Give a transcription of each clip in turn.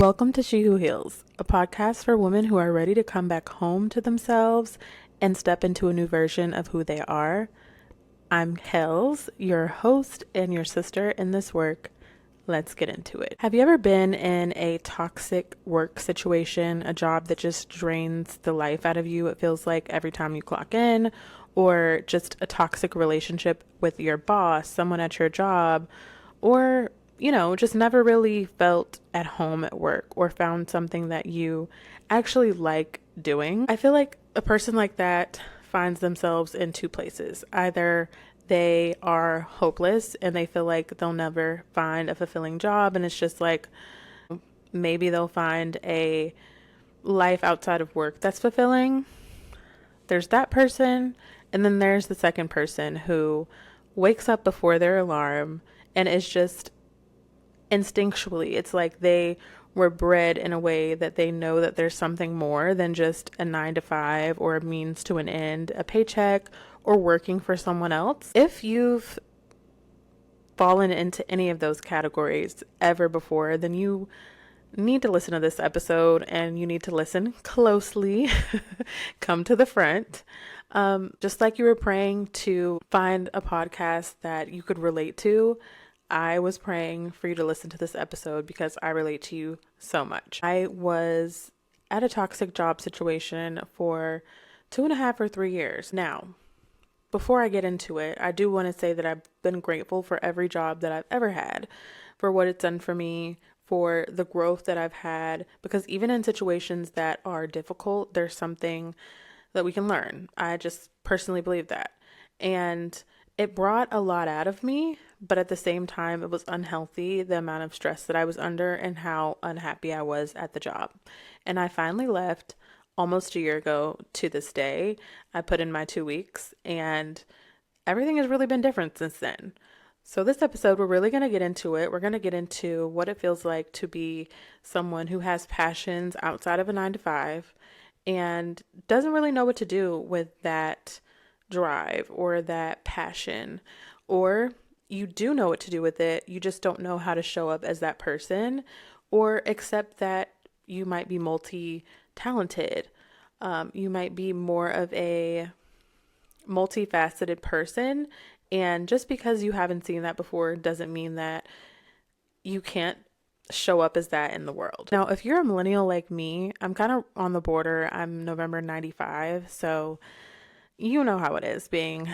Welcome to She Who Heals, a podcast for women who are ready to come back home to themselves and step into a new version of who they are. I'm Kels, your host and your sister in this work. Let's get into it. Have you ever been in a toxic work situation, a job that just drains the life out of you? It feels like every time you clock in, or just a toxic relationship with your boss, someone at your job, or just never really felt at home at work or found something that you actually like doing. I feel like a person like that finds themselves in two places. Either they are hopeless and they feel like they'll never find a fulfilling job, and it's just like maybe they'll find a life outside of work that's fulfilling. There's that person, and then there's the second person who wakes up before their alarm and is just instinctually, it's like they were bred in a way that they know that there's something more than just a 9 to 5 or a means to an end, a paycheck, or working for someone else. If you've fallen into any of those categories ever before, then you need to listen to this episode, and you need to listen closely. Come to the front. Just like you were praying to find a podcast that you could relate to, I was praying for you to listen to this episode because I relate to you so much. I was at a toxic job situation for 2.5 or 3 years. Now, before I get into it, I do want to say that I've been grateful for every job that I've ever had, for what it's done for me, for the growth that I've had, because even in situations that are difficult, there's something that we can learn. I just personally believe that. And it brought a lot out of me, but at the same time, it was unhealthy, the amount of stress that I was under and how unhappy I was at the job. And I finally left almost a year ago to this day. I put in my 2 weeks, and everything has really been different since then. So this episode, we're really going to get into it. We're going to get into what it feels like to be someone who has passions outside of a 9 to 5 and doesn't really know what to do with that drive or that passion, or you do know what to do with it, you just don't know how to show up as that person or accept that you might be multi-talented. You might be more of a multifaceted person, and just because you haven't seen that before doesn't mean that you can't show up as that in the world. Now, if you're a millennial like me, I'm kind of on the border. I'm November 95, so you know how it is being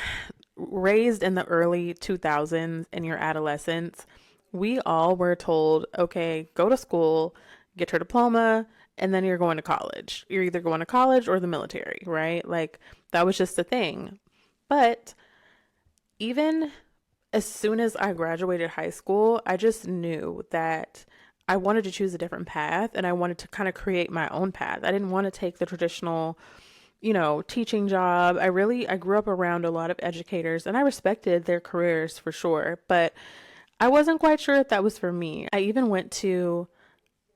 raised in the early 2000s in your adolescence. We all were told, okay, go to school, get your diploma, and then you're going to college. You're either going to college or the military, right? Like, that was just a thing. But even as soon as I graduated high school, I just knew that I wanted to choose a different path, and I wanted to kind of create my own path. I didn't want to take the traditional teaching job. I grew up around a lot of educators, and I respected their careers for sure, but I wasn't quite sure if that was for me. I even went to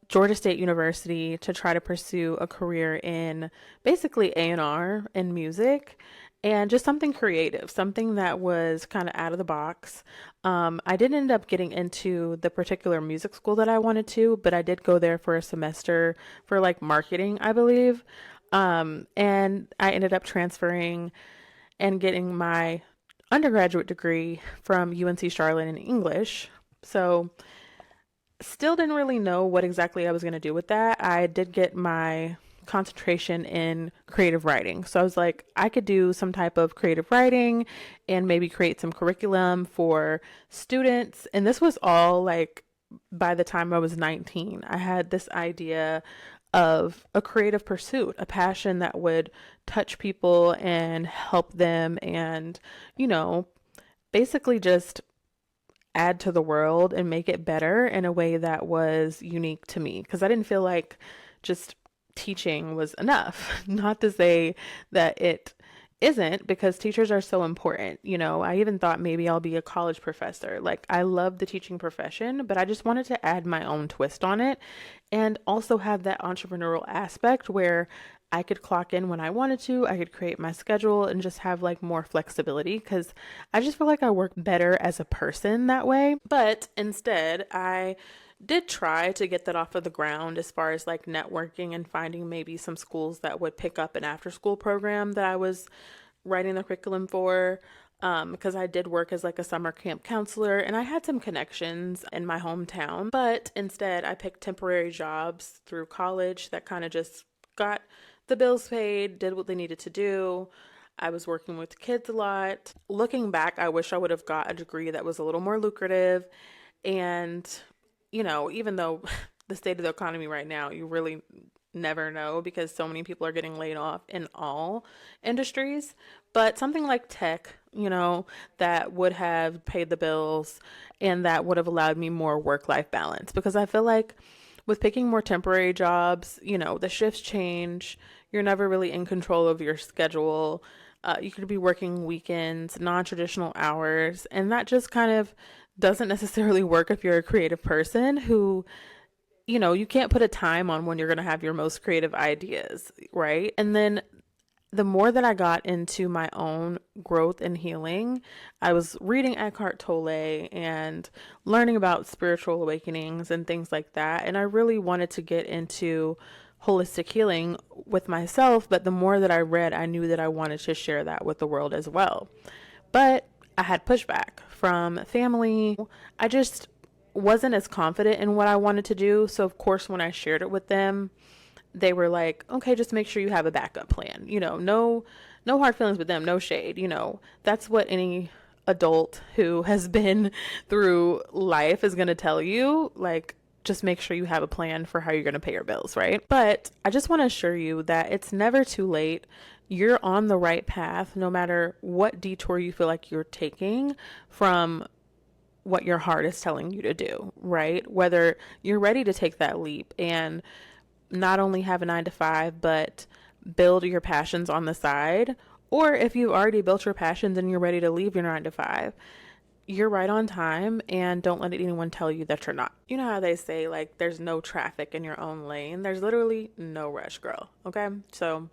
Georgia State University to try to pursue a career in basically A&R and music, and just something creative, something that was kind of out of the box. I didn't end up getting into the particular music school that I wanted to, but I did go there for a semester for like marketing, I believe. And I ended up transferring and getting my undergraduate degree from UNC Charlotte in English. So still didn't really know what exactly I was going to do with that. I did get my concentration in creative writing. So I was like, I could do some type of creative writing and maybe create some curriculum for students. And this was all like by the time I was 19. I had this idea of a creative pursuit, a passion that would touch people and help them and, basically just add to the world and make it better in a way that was unique to me. Because I didn't feel like just teaching was enough. Not to say that it isn't, because teachers are so important. I even thought maybe I'll be a college professor. Like, I love the teaching profession, but I just wanted to add my own twist on it and also have that entrepreneurial aspect where I could clock in when I wanted to. I could create my schedule and just have like more flexibility, because I just feel like I work better as a person that way. But instead, I did try to get that off of the ground as far as like networking and finding maybe some schools that would pick up an after school program that I was writing the curriculum for. Because I did work as like a summer camp counselor and I had some connections in my hometown, but instead I picked temporary jobs through college that kind of just got the bills paid, did what they needed to do. I was working with kids a lot. Looking back, I wish I would have got a degree that was a little more lucrative. And, even though the state of the economy right now, you really never know because so many people are getting laid off in all industries. But something like tech, that would have paid the bills and that would have allowed me more work life balance. Because I feel like with picking more temporary jobs, the shifts change. You're never really in control of your schedule. You could be working weekends, non traditional hours, and that just kind of doesn't necessarily work if you're a creative person who you can't put a time on when you're going to have your most creative ideas, right? And then the more that I got into my own growth and healing, I was reading Eckhart Tolle and learning about spiritual awakenings and things like that. And I really wanted to get into holistic healing with myself. But the more that I read, I knew that I wanted to share that with the world as well. But I had pushback from family. I just wasn't as confident in what I wanted to do. So, of course, when I shared it with them, they were like, okay, just make sure you have a backup plan. No hard feelings with them, no shade. That's what any adult who has been through life is going to tell you. Like, just make sure you have a plan for how you're going to pay your bills, right? But I just want to assure you that it's never too late. You're on the right path, no matter what detour you feel like you're taking from what your heart is telling you to do, right? Whether you're ready to take that leap and not only have a 9 to 5, but build your passions on the side, or if you've already built your passions and you're ready to leave your 9 to 5, you're right on time and don't let anyone tell you that you're not. You know how they say, like, there's no traffic in your own lane? There's literally no rush, girl. Okay? So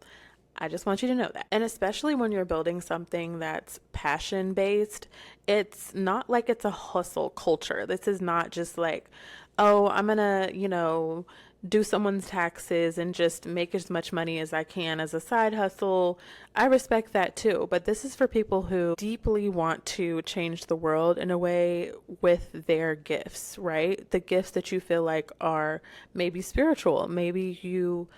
I just want you to know that. And especially when you're building something that's passion based, it's not like it's a hustle culture. This is not just like, oh, I'm going to, do someone's taxes and just make as much money as I can as a side hustle. I respect that too. But this is for people who deeply want to change the world in a way with their gifts, right? The gifts that you feel like are maybe spiritual. Maybe you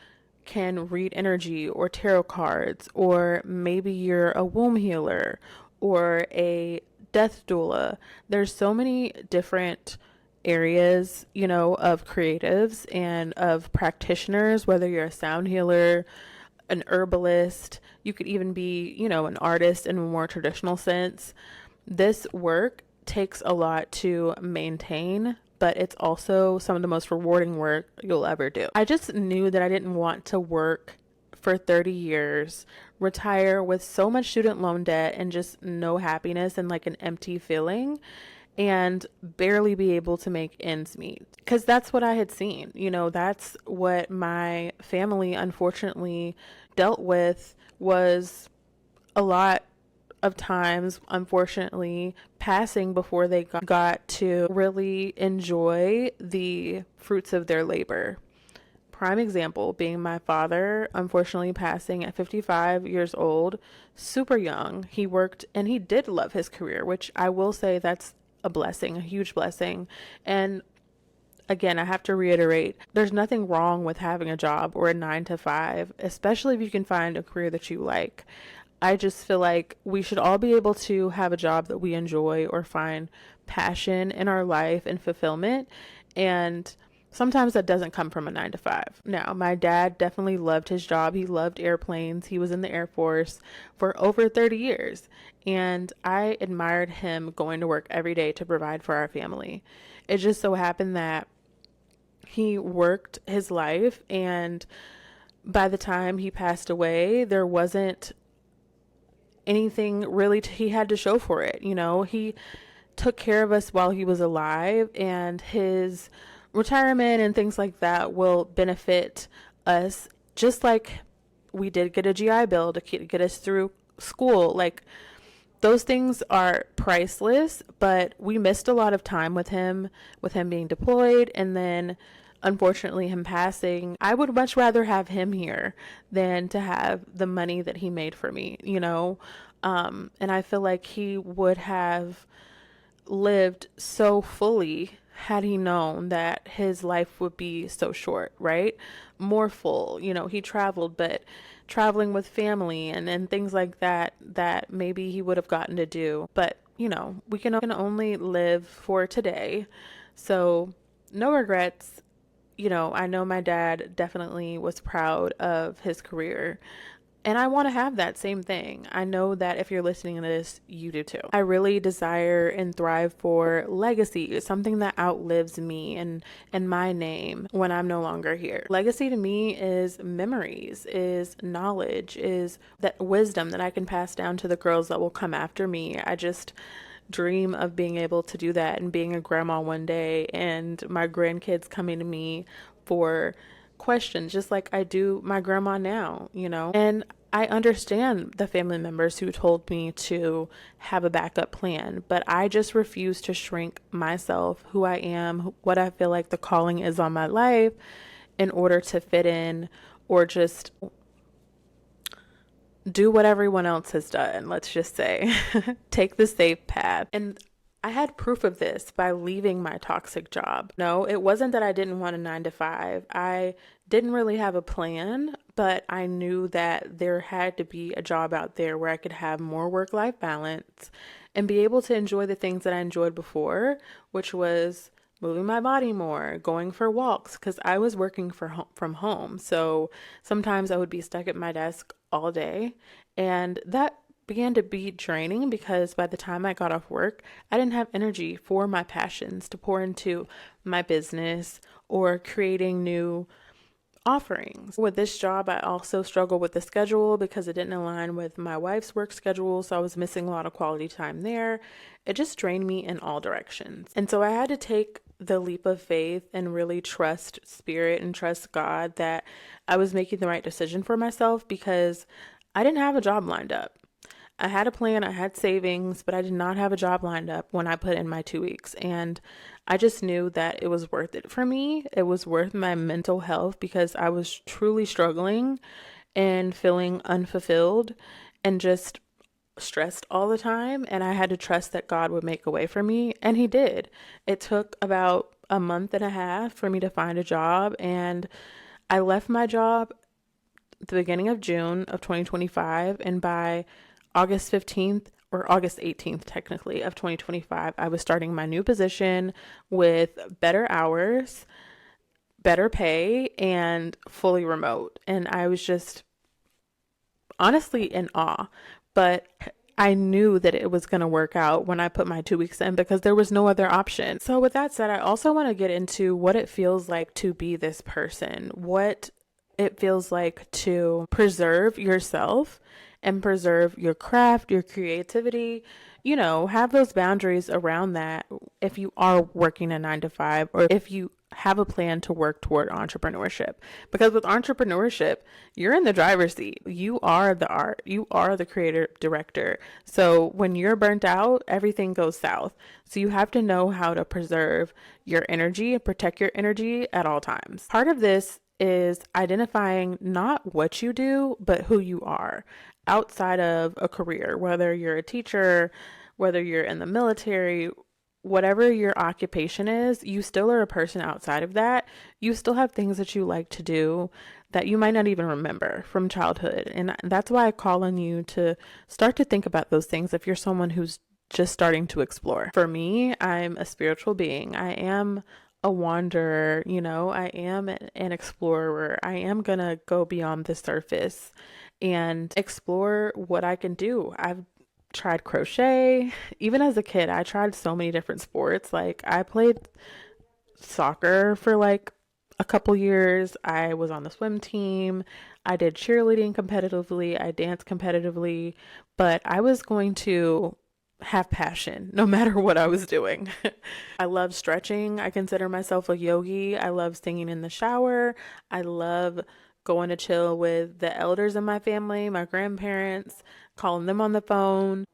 can read energy or tarot cards, or maybe you're a womb healer or a death doula. There's so many different areas, of creatives and of practitioners, whether you're a sound healer, an herbalist, you could even be, an artist in a more traditional sense. This work takes a lot to maintain, but it's also some of the most rewarding work you'll ever do. I just knew that I didn't want to work for 30 years, retire with so much student loan debt and just no happiness and like an empty feeling, and barely be able to make ends meet. Because that's what I had seen. That's what my family unfortunately dealt with, was a lot of times, unfortunately, passing before they got to really enjoy the fruits of their labor. Prime example being my father, unfortunately passing at 55 years old, super young. He worked and he did love his career, which I will say that's a blessing, a huge blessing. And again, I have to reiterate, there's nothing wrong with having a job or a 9 to 5, especially if you can find a career that you like. I just feel like we should all be able to have a job that we enjoy or find passion in our life and fulfillment. And sometimes that doesn't come from a 9 to 5. Now, my dad definitely loved his job. He loved airplanes. He was in the Air Force for over 30 years. And I admired him going to work every day to provide for our family. It just so happened that he worked his life, and by the time he passed away, there wasn't anything really he had to show for it. He took care of us while he was alive, and his retirement and things like that will benefit us, just like we did get a GI Bill to get us through school. Like, those things are priceless, but we missed a lot of time with him being deployed, and then unfortunately him passing. I would much rather have him here than to have the money that he made for me, you know? And I feel like he would have lived so fully had he known that his life would be so short, right? More full. You know, he traveled, but traveling with family and things like that, that maybe he would have gotten to do. But, you know, we can only live for today. So, no regrets. You know, I know my dad definitely was proud of his career. And I want to have that same thing. I know that if you're listening to this, you do too. I really desire and thrive for legacy, something that outlives me and my name when I'm no longer here. Legacy to me is memories, is knowledge, is that wisdom that I can pass down to the girls that will come after me. I just dream of being able to do that and being a grandma one day and my grandkids coming to me for questions just like I do my grandma now, you know? And I understand the family members who told me to have a backup plan, but I just refuse to shrink myself, who I am, what I feel like the calling is on my life in order to fit in or just do what everyone else has done, let's just say. Take the safe path. And I had proof of this by leaving my toxic job. No, it wasn't that I didn't want a 9 to 5. I didn't really have a plan, but I knew that there had to be a job out there where I could have more work-life balance and be able to enjoy the things that I enjoyed before, which was moving my body more, going for walks, because I was working from home. So sometimes I would be stuck at my desk all day, and that began to be draining because by the time I got off work, I didn't have energy for my passions to pour into my business or creating new offerings. With this job, I also struggled with the schedule because it didn't align with my wife's work schedule, so I was missing a lot of quality time there. It just drained me in all directions. And so I had to take the leap of faith and really trust spirit and trust God that I was making the right decision for myself because I didn't have a job lined up. I had a plan, I had savings, but I did not have a job lined up when I put in my 2 weeks. And I just knew that it was worth it for me. It was worth my mental health because I was truly struggling and feeling unfulfilled and just stressed all the time. And I had to trust that God would make a way for me. And He did. It took about a month and a half for me to find a job. And I left my job at the beginning of June of 2025. And by August 15th or August 18th, technically, of 2025, I was starting my new position with better hours, better pay, and fully remote. And I was just honestly in awe. But I knew that it was going to work out when I put my 2 weeks in because there was no other option. So with that said, I also want to get into what it feels like to be this person, what it feels like to preserve yourself and preserve your craft, your creativity, you know, have those boundaries around that if you are working a 9 to 5 or if you have a plan to work toward entrepreneurship. Because with entrepreneurship, you're in the driver's seat. You are the art. You are the creator director. So when you're burnt out, everything goes south. So you have to know how to preserve your energy and protect your energy at all times. Part of this is identifying not what you do, but who you are outside of a career, whether you're a teacher, whether you're in the military, whatever your occupation is, you still are a person outside of that. You still have things that you like to do that you might not even remember from childhood. And that's why I call on you to start to think about those things if you're someone who's just starting to explore. For me, I'm a spiritual being. I am a wanderer, you know, I am an explorer. I am gonna go beyond the surface and explore what I can do. I've tried crochet. Even as a kid, I tried so many different sports. Like I played soccer for like a couple years. I was on the swim team. I did cheerleading competitively. I danced competitively, but I was going to have passion no matter what I was doing. I love stretching. I consider myself a yogi. I love singing in the shower. I love going to chill with the elders in my family, my grandparents, calling them on the phone.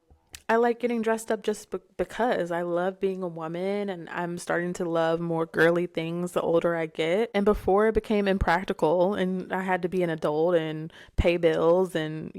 I like getting dressed up just because I love being a woman, and I'm starting to love more girly things the older I get. And before it became impractical and I had to be an adult and pay bills and,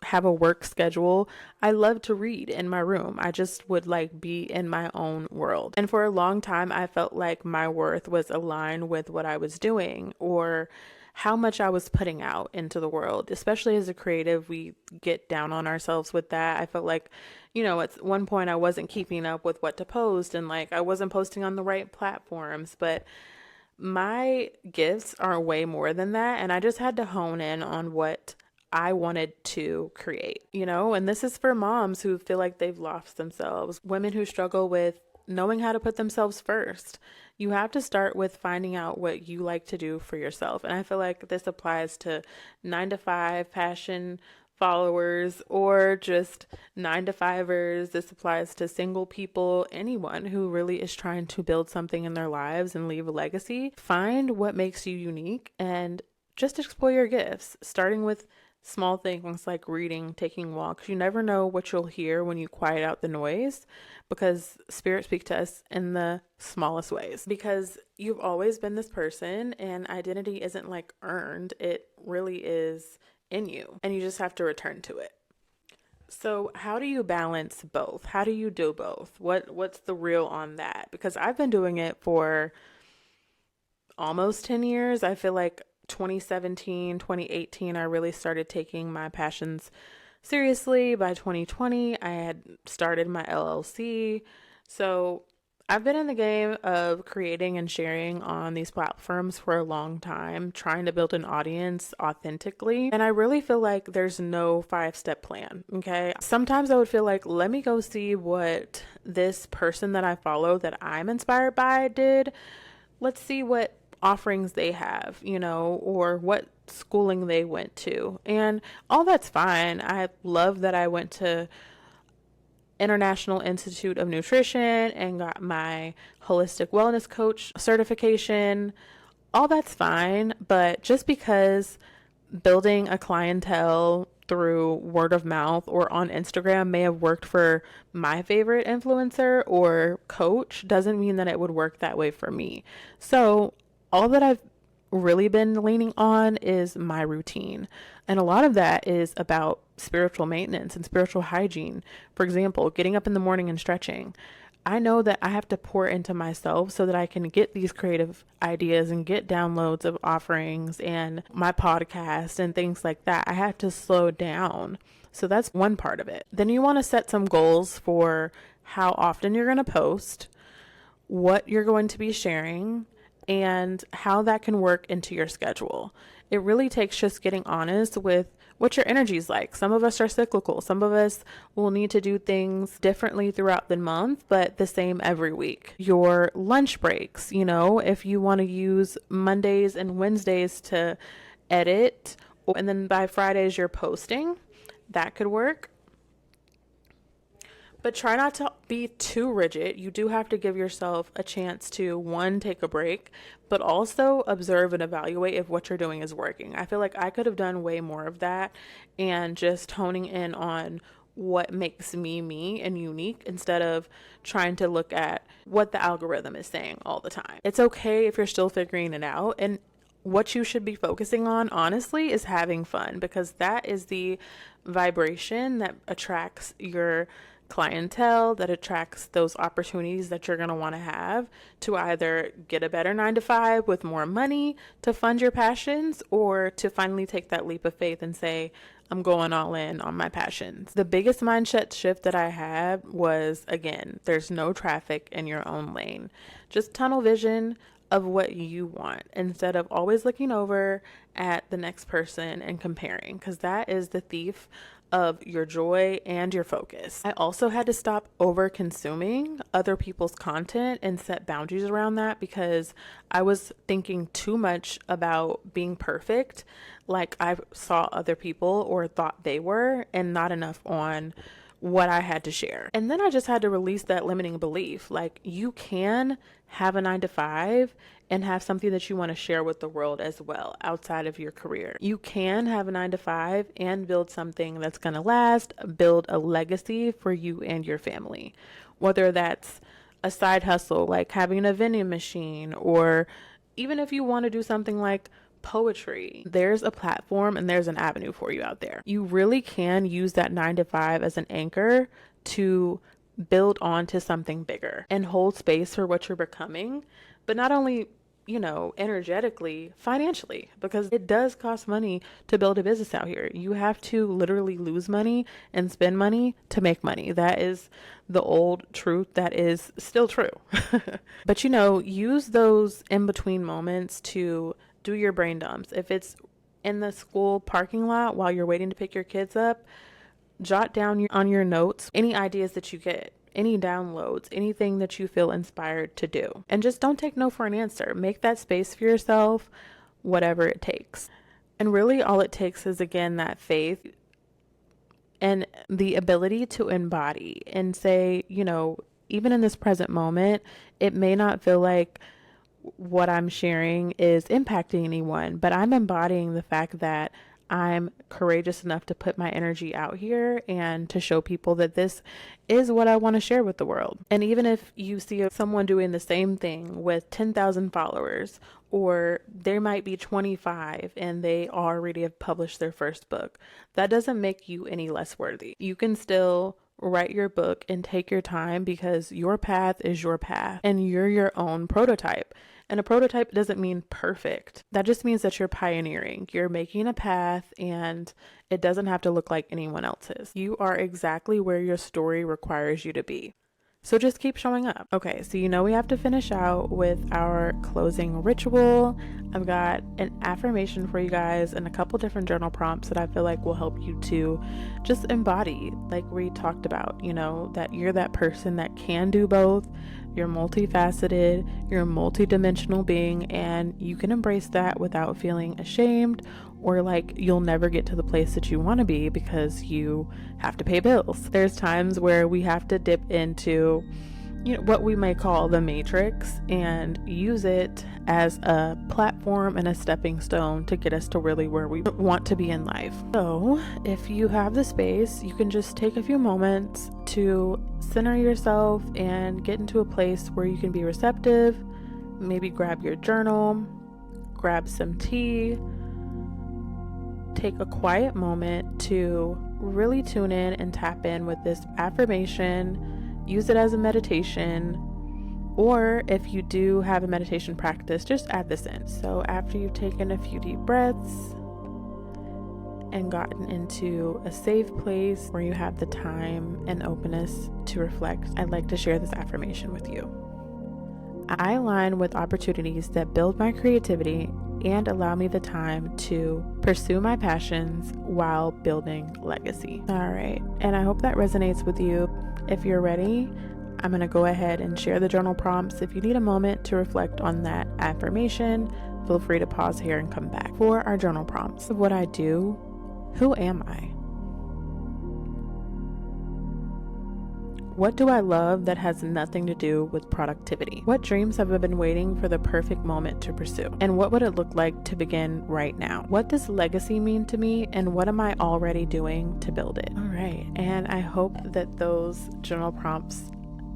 have a work schedule, I love to read in my room. I just would like be in my own world. And for a long time, I felt like my worth was aligned with what I was doing or how much I was putting out into the world. Especially as a creative, we get down on ourselves with that. I felt like, at one point I wasn't keeping up with what to post, and like I wasn't posting on the right platforms, but my gifts are way more than that. And I just had to hone in on what I wanted to create, and this is for moms who feel like they've lost themselves, women who struggle with knowing how to put themselves first. You have to start with finding out what you like to do for yourself. And I feel like this applies to 9-to-5 passion followers or just 9-to-5ers. This applies to single people, anyone who really is trying to build something in their lives and leave a legacy. Find what makes you unique and just explore your gifts, starting with small things like reading, taking walks. You never know what you'll hear when you quiet out the noise, because spirit speaks to us in the smallest ways. Because you've always been this person, and identity isn't like earned. It really is in you, and you just have to return to it. So how do you balance both? How do you do both? What's the real on that? Because I've been doing it for almost 10 years. I feel like 2017, 2018, I really started taking my passions seriously. By 2020, I had started my LLC. So I've been in the game of creating and sharing on these platforms for a long time, trying to build an audience authentically. And I really feel like there's no 5-step plan. Okay. Sometimes I would feel like, let me go see what this person that I follow that I'm inspired by did. Let's see what offerings they have, or what schooling they went to. And all that's fine. I love that I went to International Institute of Nutrition and got my holistic wellness coach certification. All that's fine. But just because building a clientele through word of mouth or on Instagram may have worked for my favorite influencer or coach doesn't mean that it would work that way for me. So all that I've really been leaning on is my routine. And a lot of that is about spiritual maintenance and spiritual hygiene. For example, getting up in the morning and stretching. I know that I have to pour into myself so that I can get these creative ideas and get downloads of offerings and my podcast and things like that. I have to slow down. So that's one part of it. Then you want to set some goals for how often you're going to post, what you're going to be sharing, and how that can work into your schedule. It really takes just getting honest with what your energy is like. Some of us are cyclical. Some of us will need to do things differently throughout the month, but the same every week. Your lunch breaks, if you want to use Mondays and Wednesdays to edit, and then by Fridays you're posting, that could work. But try not to be too rigid. You do have to give yourself a chance to, one, take a break, but also observe and evaluate if what you're doing is working. I feel like I could have done way more of that and just honing in on what makes me me and unique instead of trying to look at what the algorithm is saying all the time. It's okay if you're still figuring it out. And what you should be focusing on, honestly, is having fun, because that is the vibration that attracts your clientele, that attracts those opportunities that you're going to want to have to either get a better 9-to-5 with more money to fund your passions, or to finally take that leap of faith and say, I'm going all in on my passions. The biggest mindset shift that I had was, again, there's no traffic in your own lane. Just tunnel vision of what you want instead of always looking over at the next person and comparing, because that is the thief of your joy and your focus. I also had to stop over consuming other people's content and set boundaries around that, because I was thinking too much about being perfect, like I saw other people or thought they were, and not enough on what I had to share. And then I just had to release that limiting belief. Like, you can have a 9 to 5 and have something that you want to share with the world as well outside of your career. You can have a 9 to 5 and build something that's going to last, build a legacy for you and your family. Whether that's a side hustle, like having a vending machine, or even if you want to do something like poetry, there's a platform and there's an avenue for you out there. You really can use that 9 to 5 as an anchor to build on to something bigger and hold space for what you're becoming, but not only, energetically, financially, because it does cost money to build a business out here. You have to literally lose money and spend money to make money. That is the old truth that is still true. But use those in between moments to do your brain dumps. If it's in the school parking lot while you're waiting to pick your kids up, jot down on your notes any ideas that you get, any downloads, anything that you feel inspired to do. And just don't take no for an answer. Make that space for yourself, whatever it takes. And really all it takes is, again, that faith and the ability to embody and say, even in this present moment, it may not feel like what I'm sharing is impacting anyone, but I'm embodying the fact that I'm courageous enough to put my energy out here and to show people that this is what I want to share with the world. And even if you see someone doing the same thing with 10,000 followers, or there might be 25 and they already have published their first book, that doesn't make you any less worthy. You can still write your book and take your time, because your path is your path and you're your own prototype. And a prototype doesn't mean perfect. That just means that you're pioneering. You're making a path, and it doesn't have to look like anyone else's. You are exactly where your story requires you to be. So just keep showing up. Okay, so we have to finish out with our closing ritual. I've got an affirmation for you guys and a couple different journal prompts that I feel like will help you to just embody, like we talked about, that you're that person that can do both. You're multifaceted, you're a multidimensional being, and you can embrace that without feeling ashamed or like you'll never get to the place that you want to be because you have to pay bills. There's times where we have to dip into, what we may call the matrix and use it as a platform and a stepping stone to get us to really where we want to be in life. So if you have the space, you can just take a few moments to center yourself and get into a place where you can be receptive. Maybe grab your journal, grab some tea, take a quiet moment to really tune in and tap in with this affirmation. Use it as a meditation, or if you do have a meditation practice, just add this in. So after you've taken a few deep breaths and gotten into a safe place where you have the time and openness to reflect, I'd like to share this affirmation with you. I align with opportunities that build my creativity and allow me the time to pursue my passions while building legacy. All right, and I hope that resonates with you. If you're ready, I'm going to go ahead and share the journal prompts. If you need a moment to reflect on that affirmation, feel free to pause here and come back. For our journal prompts of what I do, who am I? What do I love that has nothing to do with productivity? What dreams have I been waiting for the perfect moment to pursue? And what would it look like to begin right now? What does legacy mean to me, and what am I already doing to build it? All right, and I hope that those journal prompts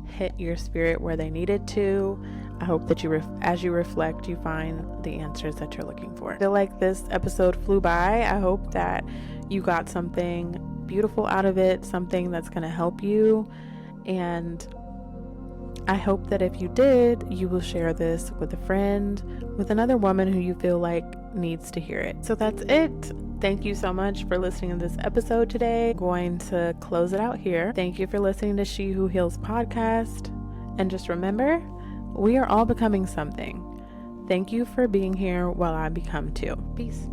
hit your spirit where they needed to. I hope that as you reflect, you find the answers that you're looking for. I feel like this episode flew by. I hope that you got something beautiful out of it, something that's going to help you. And I hope that if you did, you will share this with a friend, with another woman who you feel like needs to hear it. So that's it. Thank you so much for listening to this episode today. I'm going to close it out here. Thank you for listening to She Who Heals podcast. And just remember, we are all becoming something. Thank you for being here while I become too. Peace.